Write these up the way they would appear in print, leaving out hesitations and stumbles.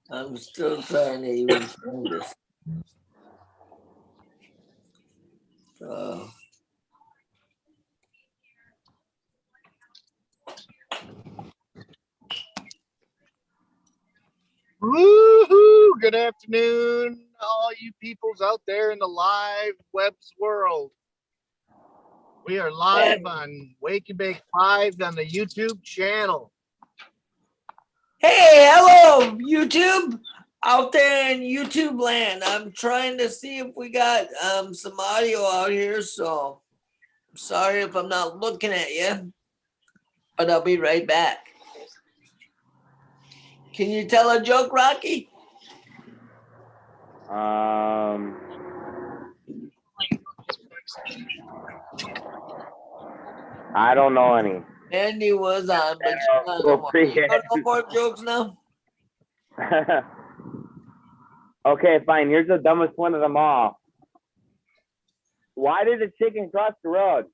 I'm still trying to even find this. Uh, Woohoo! Good afternoon, all you peoples out there in the live webs world. We are live on Wake and Bake 5 on the YouTube channel. hey, hello, YouTube out there in YouTube land. I'm trying to see if we got some audio out here, so I'm sorry if I'm not looking at you, but I'll be right back. Can you tell a joke, Rocky? I don't know any. Andy was on, but you got no more jokes now? Okay, fine. Here's the dumbest one of them all. Why did the chicken cross the road?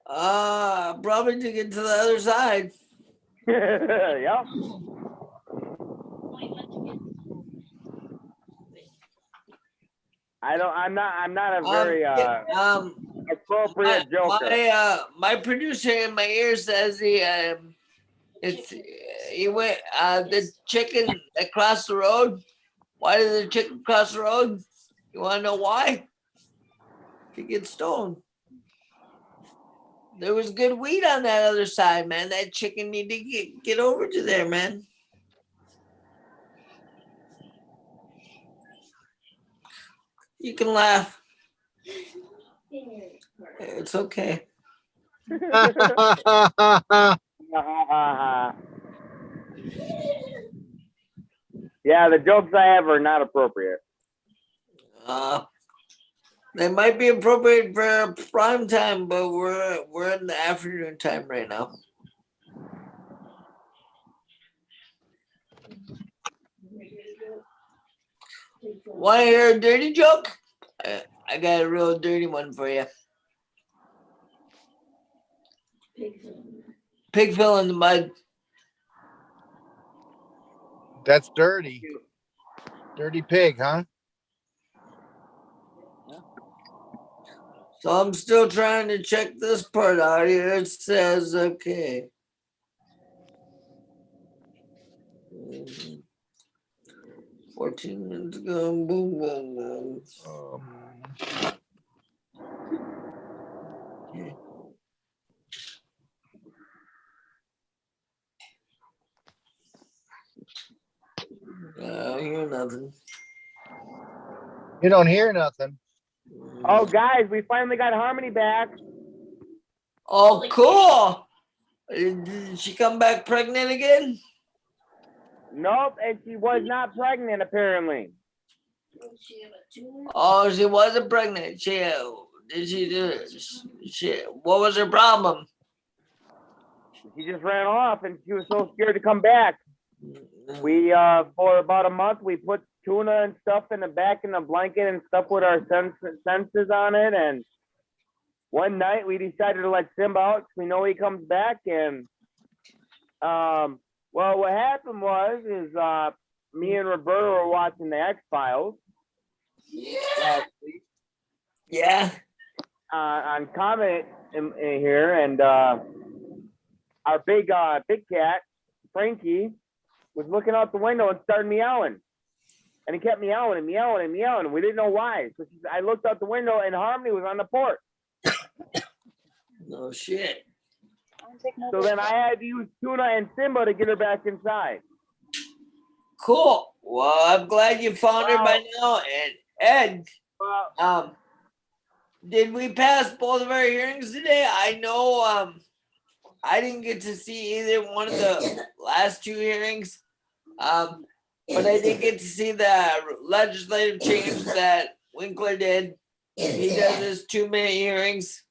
Probably to get to the other side. Yep. I'm not a very appropriate joker. My producer in my ear says he went the chicken that crossed the road. Why did the chicken cross the road? You want to know why? To get stoned. There was good weed on that other side, man. That chicken need to get over to there, man. You can laugh. It's okay. Yeah, the jokes I have are not appropriate. They might be appropriate for prime time, but we're in the afternoon time right now. Want to hear a dirty joke? I got a real dirty one for you. Pig fell in the mud. That's dirty. Dirty pig, huh? So I'm still trying to check this part out here. It says, okay. 14 minutes ago, boom, boom, boom. Okay. I hear nothing. You don't hear nothing. Oh, guys, we finally got Harmony back. Oh, cool. Did she come back pregnant again? Nope, and she was not pregnant, apparently. Oh, she wasn't pregnant. Did she do? What was her problem? She just ran off, and she was so scared to come back. We for about a month we put tuna and stuff in the back in the blanket and stuff with our senses on it, and one night we decided to let Simba out. We know he comes back, and well, what happened is me and Roberta were watching the X-Files. Yeah. On Comet in here, and our big cat Frankie was looking out the window and started meowing, and he kept meowing and meowing and meowing, and we didn't know why. So I looked out the window, and Harmony was on the porch. No shit. So then I had to use Tuna and Simba to get her back inside. Cool. Well, I'm glad you found her by now. And Ed, did we pass both of our hearings today? I know I didn't get to see either one of the last two hearings, but I did get to see the legislative change that Winkler did. He does his 2-minute hearings.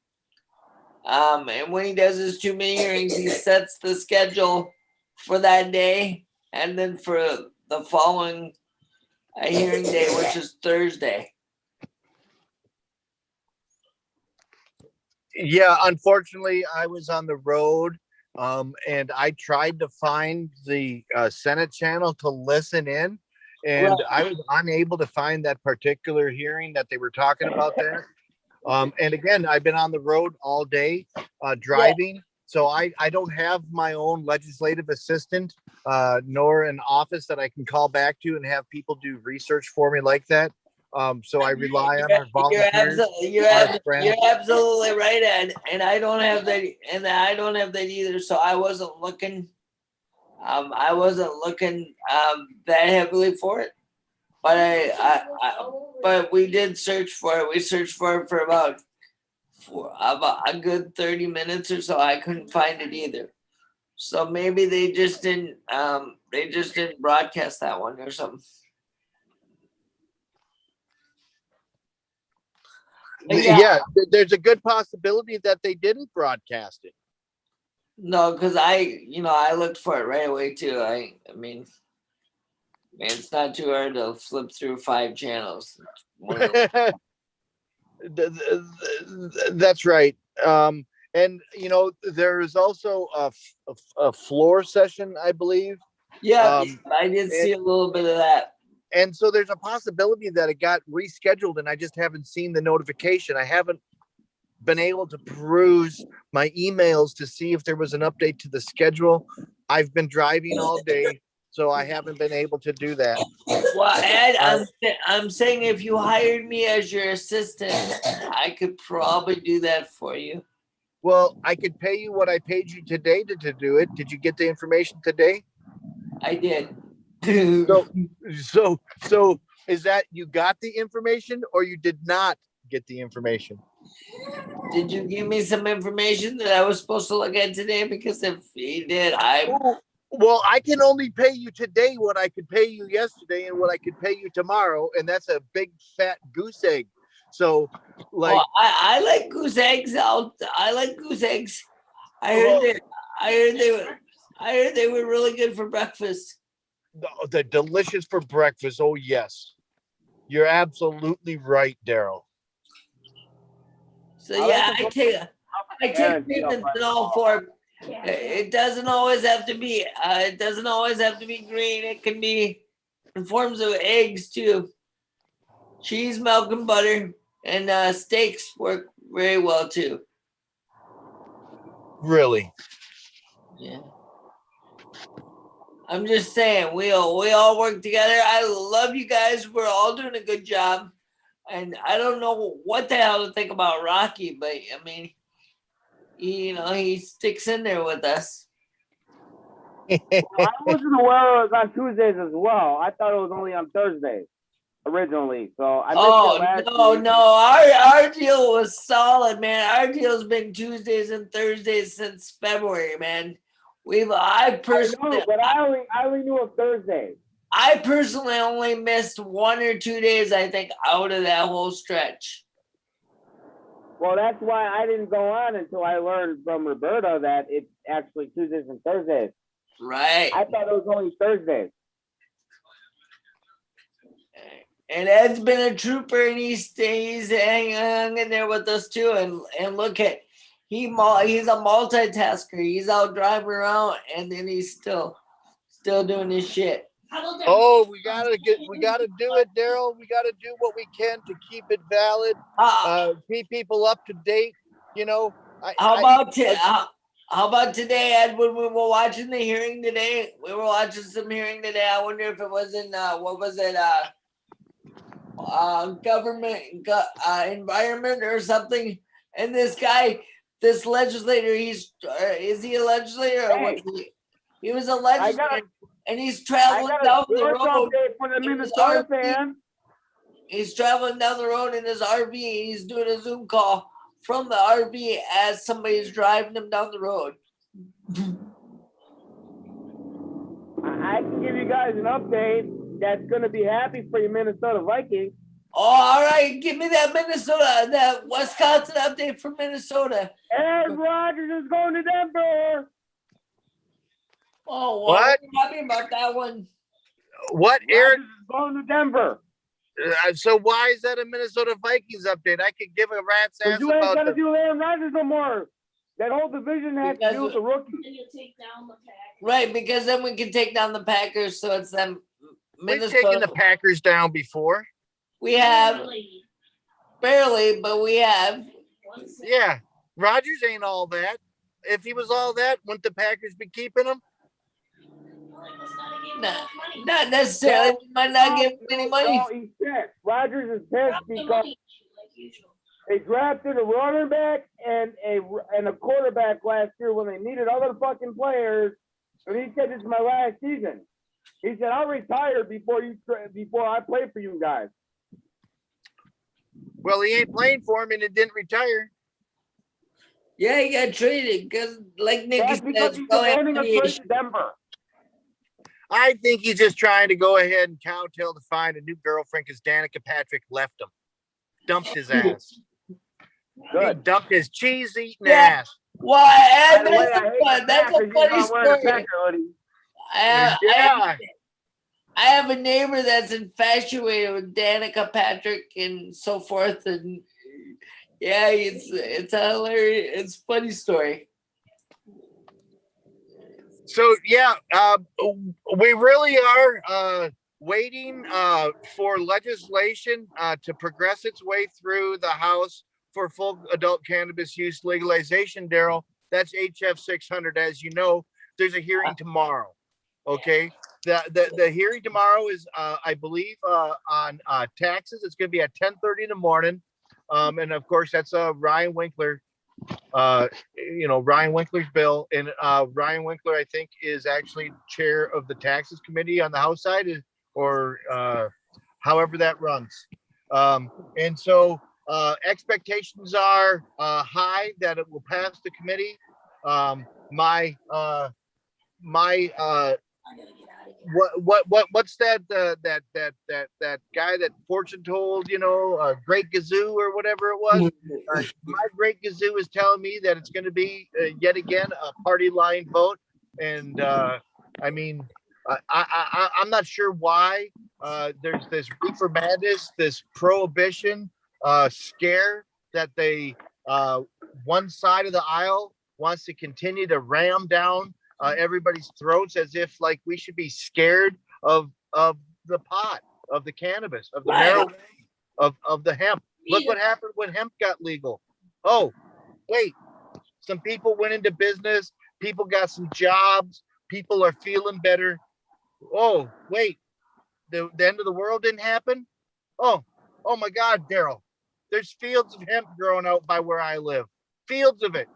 And when he does his 2-minute hearings, he sets the schedule for that day and then for the following hearing day, which is Thursday. Yeah, unfortunately, I was on the road And I tried to find the Senate channel to listen in, and Right. I was unable to find that particular hearing that they were talking about there. And again, I've been on the road all day driving, so I don't have my own legislative assistant, nor an office that I can call back to and have people do research for me like that. So I rely on our volunteers. You're absolutely right, Ed. And I don't have that, and I don't have that either. So I wasn't looking. I wasn't looking that heavily for it, but but we did search for it. We searched for it for about a good 30 minutes or so. I couldn't find it either. So maybe they just didn't broadcast that one or something. Yeah, there's a good possibility that they didn't broadcast it. No, because I looked for it right away too. I mean, man, it's not too hard to flip through 5 channels. That's right. And there is also a floor session, I believe. Yeah, I did see a little bit of that. And so there's a possibility that it got rescheduled, and I just haven't seen the notification. I haven't been able to peruse my emails to see if there was an update to the schedule. I've been driving all day, so I haven't been able to do that. Well, Ed, I'm saying if you hired me as your assistant, I could probably do that for you. Well, I could pay you what I paid you today to do it. Did you get the information today? I did. So is that you got the information or you did not get the information? Did you give me some information that I was supposed to look at today? Because if you did, well, I can only pay you today what I could pay you yesterday and what I could pay you tomorrow, and that's a big fat goose egg. So, like, I like goose eggs. I like goose eggs. I heard they were really good for breakfast. They're delicious for breakfast. Oh yes, you're absolutely right, Daryl. So yeah, I take payments and all for. It doesn't always have to be. It doesn't always have to be green. It can be in forms of eggs too. Cheese, milk, and butter, and steaks work very well too. Really? Yeah. I'm just saying, we all work together. I love you guys. We're all doing a good job. And I don't know what the hell to think about Rocky, but I mean, he sticks in there with us. I wasn't aware it was on Tuesdays as well. I thought it was only on Thursdays originally. So I missed it last week. No. Our deal was solid, man. Our deal's been Tuesdays and Thursdays since February, man. I only knew of Thursdays. I personally only missed 1 or 2 days, I think, out of that whole stretch. Well, that's why I didn't go on until I learned from Roberta that it's actually Tuesdays and Thursdays. Right. I thought it was only Thursdays. And Ed's been a trooper, and he's hanging in there with us too. And look at he's a multitasker. He's out driving around, and then he's still doing his shit. Oh, we gotta do it, Daryl. We gotta do what we can to keep it valid. Keep people up to date. How about today, Ed? When we were watching the hearing today, we were watching some hearing today. I wonder if it was in what was it? Government environment or something. And this guy, this legislator, is he a legislator or what? He was a legislator. And he's traveling down the road. For the Minnesota fan. He's traveling down the road in his RV. He's doing a Zoom call from the RV as somebody's driving him down the road. I can give you guys an update that's going to be happy for your Minnesota Vikings. Oh, all right. Give me that Wisconsin update from Minnesota. Aaron Rodgers is going to Denver. Oh, what? Are you happy about that one? What, Aaron? Is going to Denver. So why is that a Minnesota Vikings update? I could give a rat's ass you ain't about gonna do Aaron Rodgers no more. That whole division has to do with the rookies. And you take down the Packers. Right, because then we can take down the Packers, so it's them. We've taken the Minnesota. Packers down before. We have Barely. barely, but we have. 1-6. Yeah, Rodgers ain't all that. If he was all that, wouldn't the Packers be keeping him? Well, they must not have given Nah, enough money. Not necessarily. We might not give him any money. No, he's pissed. Rodgers is pissed Drop the because money, like usual. they drafted a running back and a quarterback last year when they needed other fucking players. And he said, "This is my last season." He said, "I'll retire before I play for you guys." Well, he ain't playing for him and it didn't retire. Yeah, he got traded because, like Nick That's said, because it's he's probably demanding a money trade issue. to Denver. I think he's just trying to go ahead and cowtail to find a new girlfriend because Danica Patrick left him. Dumped his ass. He Good. dumped his cheese-eating Yeah. ass. Why? By the way, I hate That's the a Packers. funny He's not wearing a story. Packer hoodie. Yeah. I have a neighbor that's infatuated with Danica Patrick and so forth, and yeah, it's a hilarious, it's a funny story. So yeah, we really are waiting for legislation to progress its way through the House for full adult cannabis use legalization. Daryl, that's HF 600. As you know, there's a hearing tomorrow. Okay, the hearing tomorrow is I believe on taxes. It's going to be at 10:30 in the morning, and of course that's Ryan Winkler. Ryan Winkler's bill, and Ryan Winkler, I think, is actually chair of the taxes committee on the House side, or however that runs. And so expectations are high that it will pass the committee. My I gotta get out of here. what's that guy that fortune told, Great Gazoo or whatever it was? My Great Gazoo is telling me that it's going to be yet again a party line vote, and I mean, I'm not sure why there's this reefer madness, this prohibition scare that they one side of the aisle wants to continue to ram down everybody's throats, as if like we should be scared of the pot, of the cannabis, of the Right. marijuana, of the hemp. Look what happened when hemp got legal. Oh, wait, some people went into business, people got some jobs, people are feeling better. Oh, wait, the end of the world didn't happen. Oh my God, Daryl, there's fields of hemp growing out by where I live, fields of it.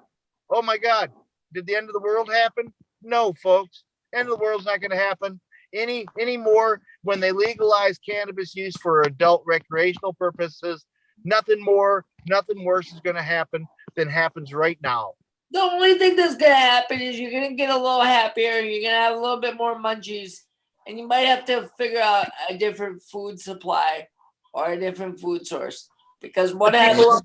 Oh my God, did the end of the world happen? No, folks, end of the world's not going to happen anymore. When they legalize cannabis use for adult recreational purposes, nothing more, nothing worse is going to happen than happens right now. The only thing that's gonna happen is you're gonna get a little happier. You're gonna have a little bit more munchies, and you might have to figure out a different food supply or a different food source. Because what happens?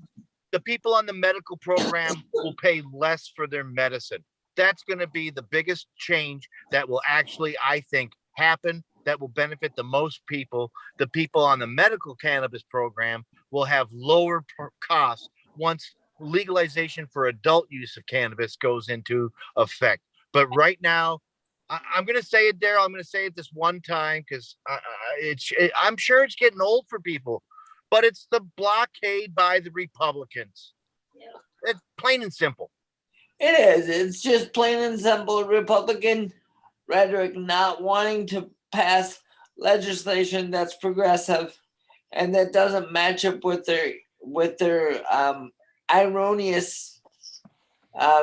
The people on the medical program will pay less for their medicine. That's going to be the biggest change that will actually, I think, happen, that will benefit the most people. The people on the medical cannabis program will have lower costs once legalization for adult use of cannabis goes into effect. But right now, I'm going to say it, Daryl. I'm going to say it this one time because I'm sure it's getting old for people, but it's the blockade by the Republicans. Yeah. It's plain and simple. It is. It's just plain and simple Republican rhetoric, not wanting to pass legislation that's progressive and that doesn't match up with their erroneous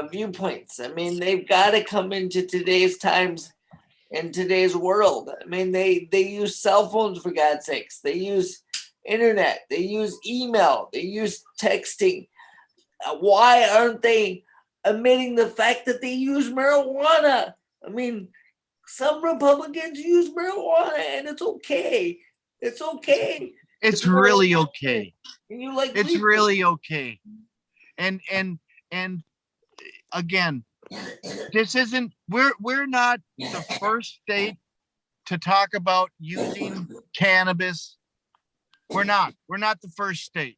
viewpoints. I mean, they've got to come into today's times, in today's world. I mean, they use cell phones, for God's sakes. They use internet. They use email. They use texting. Why aren't they admitting the fact that they use marijuana? I mean, some Republicans use marijuana and it's okay. It's okay. It's really okay. And you like It's reefer. really okay. And again, this isn't, we're not the first state to talk about using cannabis. We're not the first state.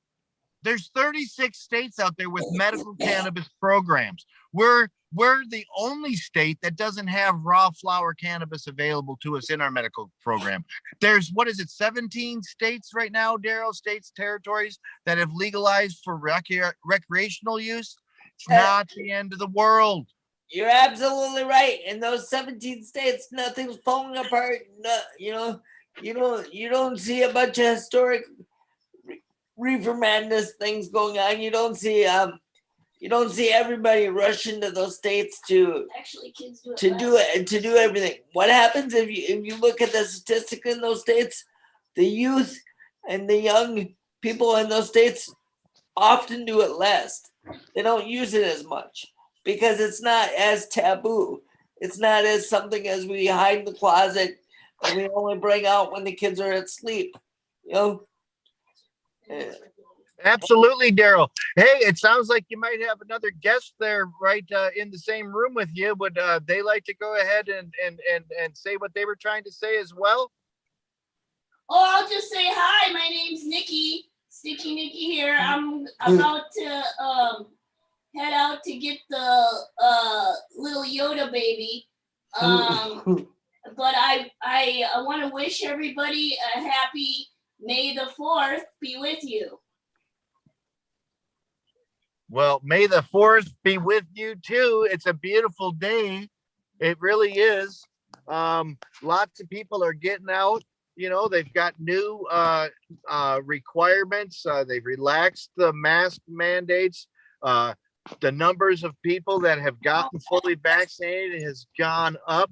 There's 36 states out there with medical cannabis programs. We're the only state that doesn't have raw flower cannabis available to us in our medical program. There's, what is it, 17 states right now, Daryl, states, territories that have legalized for recreational use. It's not the end of the world. You're absolutely right. In those 17 states, nothing's falling apart. No, you don't see a bunch of historic reefer madness things going on. You don't see everybody rushing to those states to Actually, kids do it. to do everything. What happens if you look at the statistic in those states? The youth and the young people in those states often do it less. They don't use it as much because it's not as taboo. It's not as something as we hide in the closet and we only bring out when the kids are asleep. Absolutely, Daryl. Hey, it sounds like you might have another guest there right in the same room with you. Would they like to go ahead and say what they were trying to say as well? Oh, I'll just say hi. My name's Nikki. Sticky Nikki here. I'm about to head out to get the little Yoda baby. But I want to wish everybody a happy May the 4th be with you. Well, May the 4th be with you too. It's a beautiful day. It really is. Lots of people are getting out. They've got new requirements. They've relaxed the mask mandates. The numbers of people that have gotten fully vaccinated has gone up.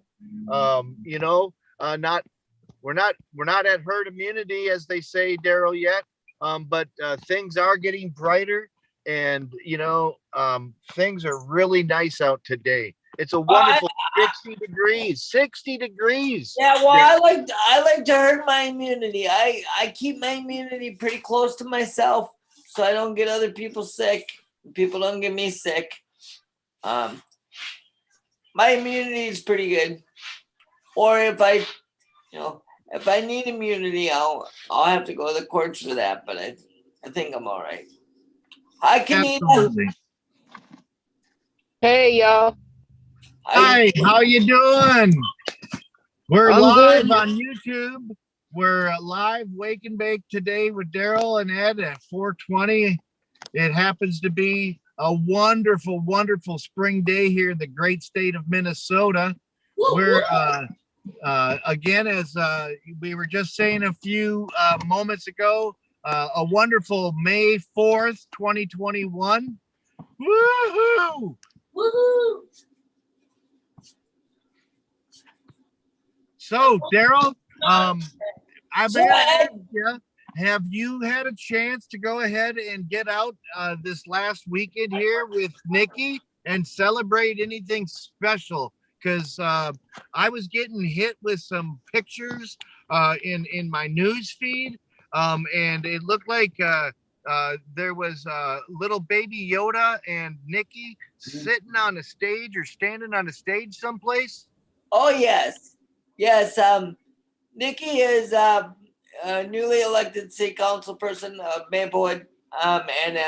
We're not at herd immunity, as they say, Daryl, yet. But things are getting brighter, and things are really nice out today. It's a wonderful 60 degrees. 60 degrees. Yeah, well, I like to herd my immunity. I keep my immunity pretty close to myself so I don't get other people sick. People don't get me sick. My immunity is pretty good. Or if I need immunity, I'll have to go to the courts for that. But I think I'm all right. Hi, Kenita. Absolutely. Hey, y'all. Hi, how you doing? We're I'm live good. on YouTube. We're live Wake and Bake today with Daryl and Ed at 4:20. It happens to be a wonderful, wonderful spring day here in the great state of Minnesota. We're again, as we were just saying a few moments ago, a wonderful May 4th, 2021. Woohoo! Woohoo! So, Daryl, I'm going to ask you, have you had a chance to go ahead and get out this last weekend here with Nikki and celebrate anything special? Because I was getting hit with some pictures in my news feed, and it looked like there was little baby Yoda and Nikki sitting on a stage or standing on a stage someplace. Oh, yes. Nikki is a newly elected city council person of Maplewood, and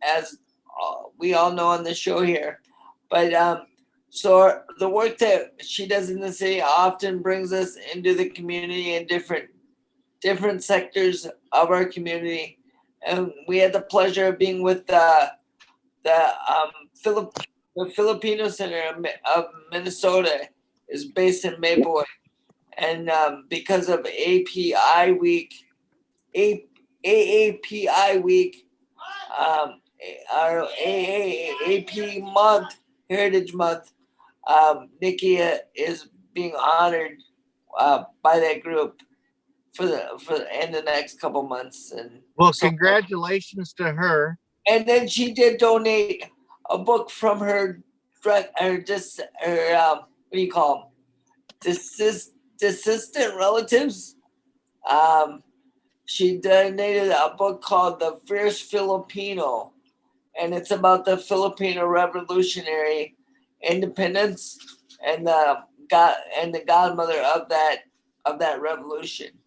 as we all know on the show here. But so the work that she does in the city often brings us into the community in different sectors of our community. And we had the pleasure of being with the Filipino Center of Minnesota is based in Maplewood. And because of AAPI week, our AAP month, Heritage Month, Nikki is being honored by that group for the next couple months. And well, congratulations to her. And then she did donate a book from her what do you call them? Descendant relatives. She donated a book called The Fierce Filipino, and it's about the Filipino revolutionary independence and the godmother of that revolution.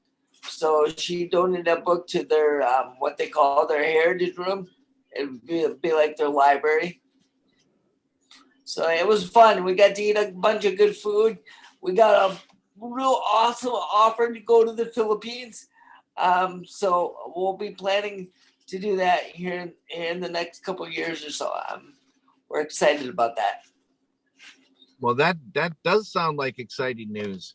So she donated a book to their what they call their heritage room, It'd be like their library. So it was fun. We got to eat a bunch of good food. We got a real awesome offer to go to the Philippines. So we'll be planning to do that here in the next couple of years or so. We're excited about that. Well, that does sound like exciting news.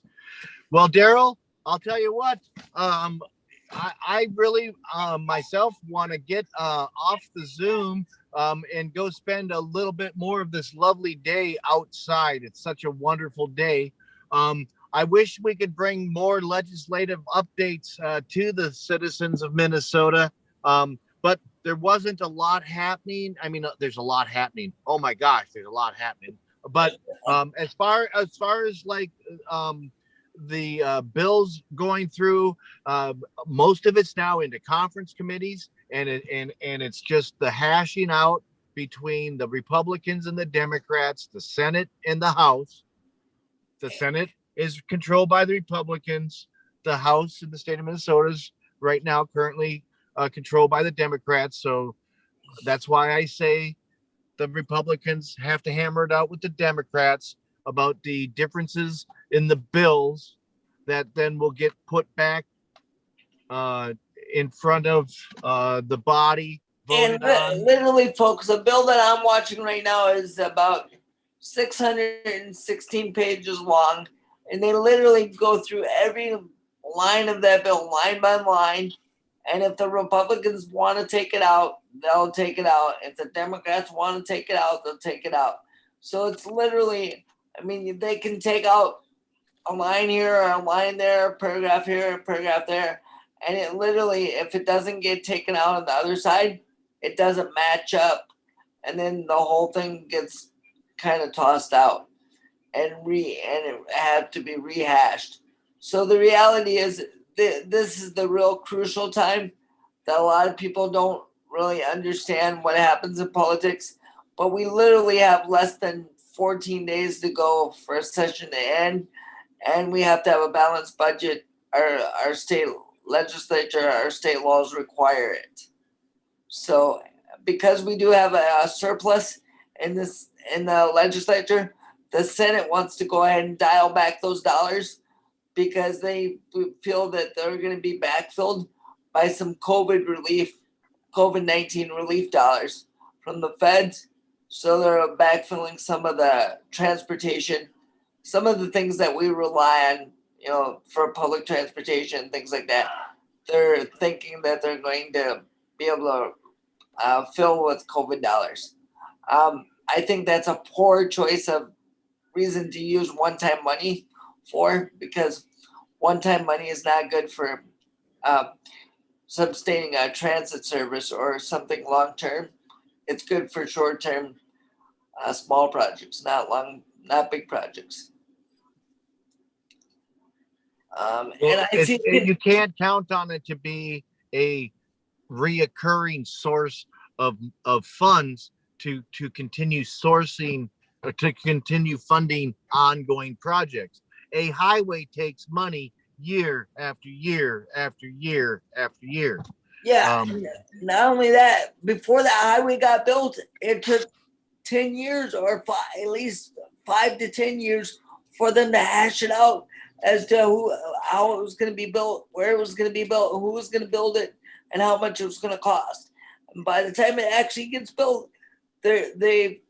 Well, Daryl, I'll tell you what. I really myself want to get off the Zoom and go spend a little bit more of this lovely day outside. It's such a wonderful day. I wish we could bring more legislative updates to the citizens of Minnesota, but there wasn't a lot happening. I mean, there's a lot happening. Oh my gosh, there's a lot happening. But as far as like the bills going through, most of it's now into conference committees, and it's just the hashing out between the Republicans and the Democrats, the Senate and the House. The Senate is controlled by the Republicans. The House in the state of Minnesota is right now currently controlled by the Democrats. So that's why I say the Republicans have to hammer it out with the Democrats about the differences in the bills that then will get put back in front of the body. And Voted on. literally, folks, the bill that I'm watching right now is about 616 pages long, and they literally go through every line of that bill, line by line. And if the Republicans want to take it out, they'll take it out. If the Democrats want to take it out, they'll take it out. So it's literally, I mean, they can take out a line here or a line there, a paragraph here, a paragraph there. And it literally, if it doesn't get taken out on the other side, it doesn't match up. And then the whole thing gets kind of tossed out and it had to be rehashed. So the reality is this is the real crucial time that a lot of people don't really understand what happens in politics. But we literally have less than 14 days to go for a session to end, and we have to have a balanced budget. Our state legislature, our state laws require it. So because we do have a surplus in the legislature, the Senate wants to go ahead and dial back those dollars because they feel that they're going to be backfilled by some COVID-19 relief dollars from the feds. So they're backfilling some of the transportation, some of the things that we rely on, for public transportation, things like that. They're thinking that they're going to be able to fill with COVID dollars. I think that's a poor choice of reason to use one-time money for, because one-time money is not good for sustaining a transit service or something long-term. It's good for short-term, small projects, not big projects. You can't count on it to be a reoccurring source of funds to continue sourcing or to continue funding ongoing projects. A highway takes money year after year after year after year. Yeah. Not only that, before that highway got built, it took 10 years or at least 5 to 10 years for them to hash it out as to how it was going to be built, where it was going to be built, who was going to build it, and how much it was going to cost. And by the time it actually gets built, they've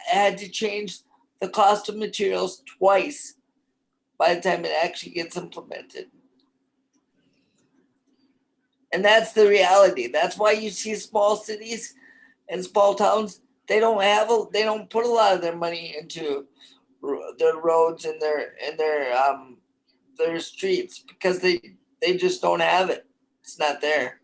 had to change the cost of materials twice by the time it actually gets implemented. And that's the reality. That's why you see small cities and small towns, they don't put a lot of their money into their roads and their streets because they just don't have it. It's not there.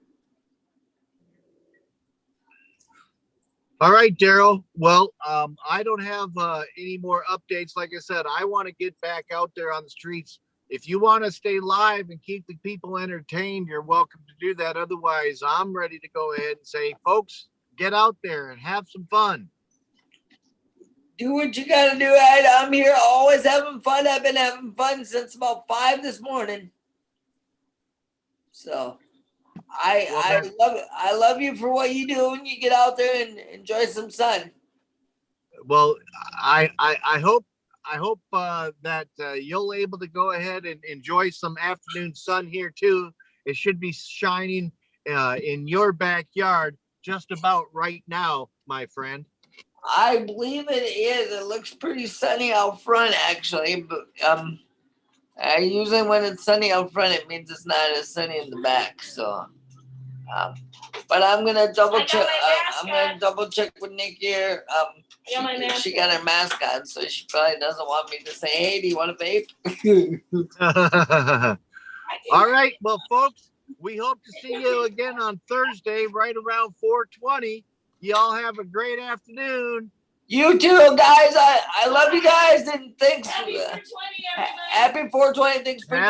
All right, Daryl. Well, I don't have any more updates. Like I said, I want to get back out there on the streets. If you want to stay live and keep the people entertained, you're welcome to do that. Otherwise, I'm ready to go ahead and say, folks, get out there and have some fun. Do what you got to do, Ed. I'm here always having fun. I've been having fun since about 5 this morning. So I love you for what you do when you get out there and enjoy some sun. Well, I hope that you'll able to go ahead and enjoy some afternoon sun here too. It should be shining in your backyard just about right now, my friend. I believe it is. It looks pretty sunny out front, actually. But usually when it's sunny out front, it means it's not as sunny in the back. So, but I'm gonna double check. I'm gonna double check with Nick here. She got her mask on, so she probably doesn't want me to say, "Hey, do you want a vape?" All right, well, folks, we hope to see you again on Thursday, right around 4:20. Y'all have a great afternoon. You too, guys. I love you guys, and thanks. Happy 420, everybody. Happy 420. Thanks for